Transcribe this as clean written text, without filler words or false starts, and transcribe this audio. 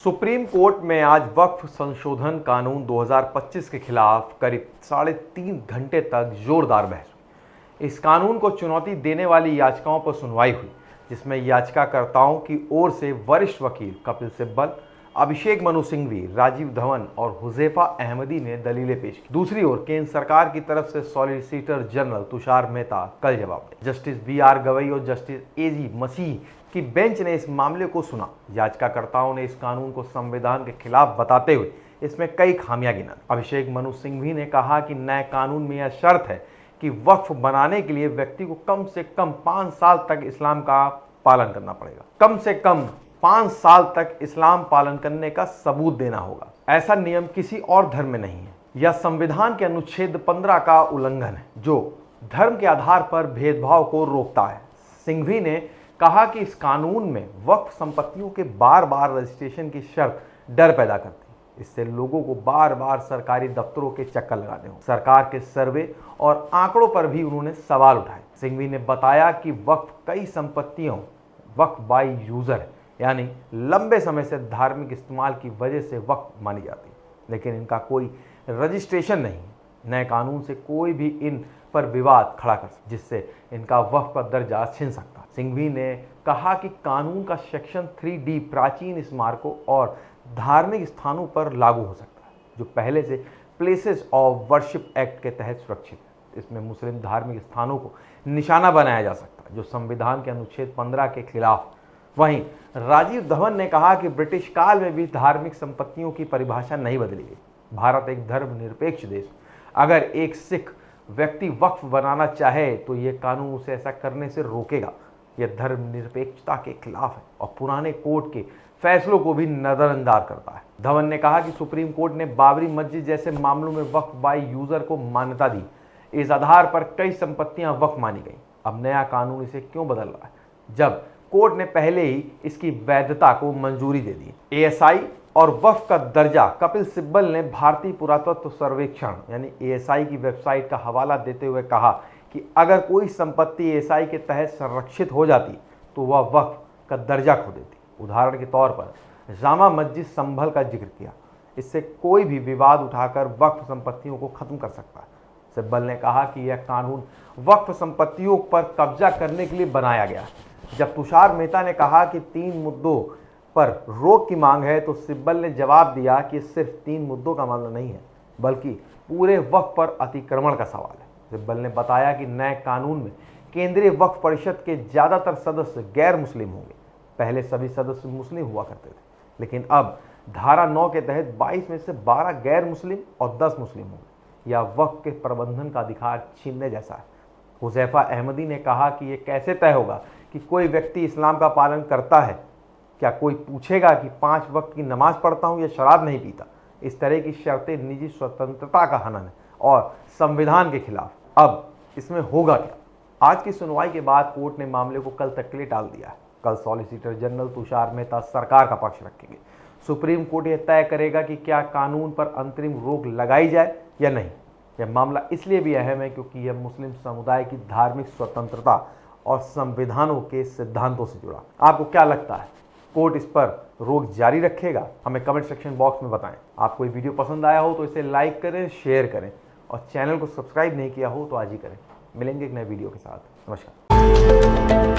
Supreme court में आज वक्फ संशोधन कानून 2025 के खिलाफ करीब 3.5 घंटे तक जोरदार बहस हुई। इस कानून को चुनौती देने वाली याचिकाओं पर सुनवाई हुई, जिसमें याचिकाकर्ताओं की ओर से वरिष्ठ वकील कपिल सिब्बल, अभिषेक मनु सिंघवी, राजीव धवन और हुजैफा अहमदी ने दलीलें पेश की। दूसरी ओर केंद्र सरकार की तरफ से सॉलिसिटर जनरल तुषार मेहता कल जवाब दें। Justice B R. गवई और जस्टिस ए.जी. मसीह की बेंच ने इस मामले को सुना। याचिकाकर्ताओं ने इस कानून को संविधान के खिलाफ बताते हुए इसमें कई खामियां गिना। अभिषेक मनु सिंघवी ने कहा कि नए कानून में यह शर्त है कि वक्फ बनाने के लिए व्यक्ति को कम से कम 5 साल तक इस्लाम का पालन करना पड़ेगा। कम से कम 5 साल तक इस्लाम पालन करने का सबूत देना होगा। ऐसा नियम किसी और धर्म में नहीं है। यह संविधान के अनुच्छेद 15 का उल्लंघन है, जो धर्म के आधार पर भेदभाव को रोकता है। सिंघवी ने कहा कि इस कानून में वक्फ संपत्तियों के बार बार रजिस्ट्रेशन की शर्त डर पैदा करती है। इससे लोगों को बार बार सरकारी दफ्तरों के चक्कर लगाने होंगे। सरकार के सर्वे और आंकड़ों पर भी उन्होंने सवाल उठाए। सिंघवी ने बताया कि वक्फ कई संपत्तियों वक्फ बाय यूजर है, यानी लंबे समय से धार्मिक इस्तेमाल की वजह से वक्फ मानी जाती है, लेकिन इनका कोई रजिस्ट्रेशन नहीं। नए कानून से कोई भी इन पर विवाद खड़ा कर सकता, जिससे इनका वक्फ का दर्जा छिन सकता है। सिंघवी ने कहा कि कानून का सेक्शन 3D प्राचीन स्मारकों और धार्मिक स्थानों पर लागू हो सकता है, जो पहले से प्लेसेस ऑफ वर्शिप एक्ट के तहत सुरक्षित है। इसमें मुस्लिम धार्मिक स्थानों को निशाना बनाया जा सकता है, जो संविधान के अनुच्छेद 15 के खिलाफ। वहीं राजीव धवन ने कहा कि ब्रिटिश काल में भी धार्मिक संपत्तियों की परिभाषा नहीं बदली गई। भारत एक धर्मनिरपेक्ष देश है। अगर एक सिख व्यक्ति वक्फ बनाना चाहे तो यह कानून उसे ऐसा करने से रोकेगा। यह धर्मनिरपेक्षता के खिलाफ है और पुराने कोर्ट के फैसलों को भी नजरअंदाज करता है। धवन ने कहा कि सुप्रीम कोर्ट ने बाबरी मस्जिद जैसे मामलों में वक्फ बाय यूजर को मान्यता दी। इस आधार पर कई संपत्तियां वक्फ मानी गई। अब नया कानून इसे क्यों बदल रहा है, जब कोर्ट ने पहले ही इसकी वैधता को मंजूरी दे दी। एएसआई और वक्फ का दर्जा। कपिल सिब्बल ने भारतीय पुरातत्व सर्वेक्षण यानी एएसआई की वेबसाइट का हवाला देते हुए कहा कि अगर कोई संपत्ति एएसआई के तहत संरक्षित हो जाती तो वह वक्फ का दर्जा खो देती। उदाहरण के तौर पर जामा मस्जिद संभल का जिक्र किया। इससे कोई भी विवाद उठाकर वक्फ संपत्तियों को खत्म कर सकता है। सिब्बल ने कहा कि यह कानून वक्फ संपत्तियों पर कब्जा करने के लिए बनाया गया है। जब तुषार मेहता ने कहा कि 3 मुद्दों पर रोक की मांग है, तो सिब्बल ने जवाब दिया कि सिर्फ 3 मुद्दों का मामला नहीं है, बल्कि पूरे वक्फ पर अतिक्रमण का सवाल है। सिब्बल ने बताया कि नए कानून में केंद्रीय वक्फ परिषद के ज्यादातर सदस्य गैर मुस्लिम होंगे। पहले सभी सदस्य मुस्लिम हुआ करते थे, लेकिन अब धारा 9 के तहत 22 में से 12 गैर मुस्लिम और 10 मुस्लिम होंगे। यह वक्फ के प्रबंधन का अधिकार छीनने जैसा है। हुजैफा अहमदी ने कहा कि यह कैसे तय होगा कि कोई व्यक्ति इस्लाम का पालन करता है? क्या कोई पूछेगा कि 5 वक्त की नमाज पढ़ता हूं या शराब नहीं पीता? इस तरह की शर्तें निजी स्वतंत्रता का हनन है और संविधान के खिलाफ। अब इसमें होगा क्या? आज की सुनवाई के बाद कोर्ट ने मामले को कल तक के लिए टाल दिया है। कल सॉलिसिटर जनरल तुषार मेहता सरकार का पक्ष रखेंगे। सुप्रीम कोर्ट यह तय करेगा कि क्या कानून पर अंतरिम रोक लगाई जाए या नहीं। यह मामला इसलिए भी अहम है क्योंकि यह मुस्लिम समुदाय की धार्मिक स्वतंत्रता और संविधानों के सिद्धांतों से जुड़ा। आपको क्या लगता है, कोर्ट इस पर रोक जारी रखेगा? हमें कमेंट सेक्शन बॉक्स में बताएं। आपको ये वीडियो पसंद आया हो तो इसे लाइक करें, शेयर करें और चैनल को सब्सक्राइब नहीं किया हो तो आज ही करें। मिलेंगे एक नए वीडियो के साथ। नमस्कार।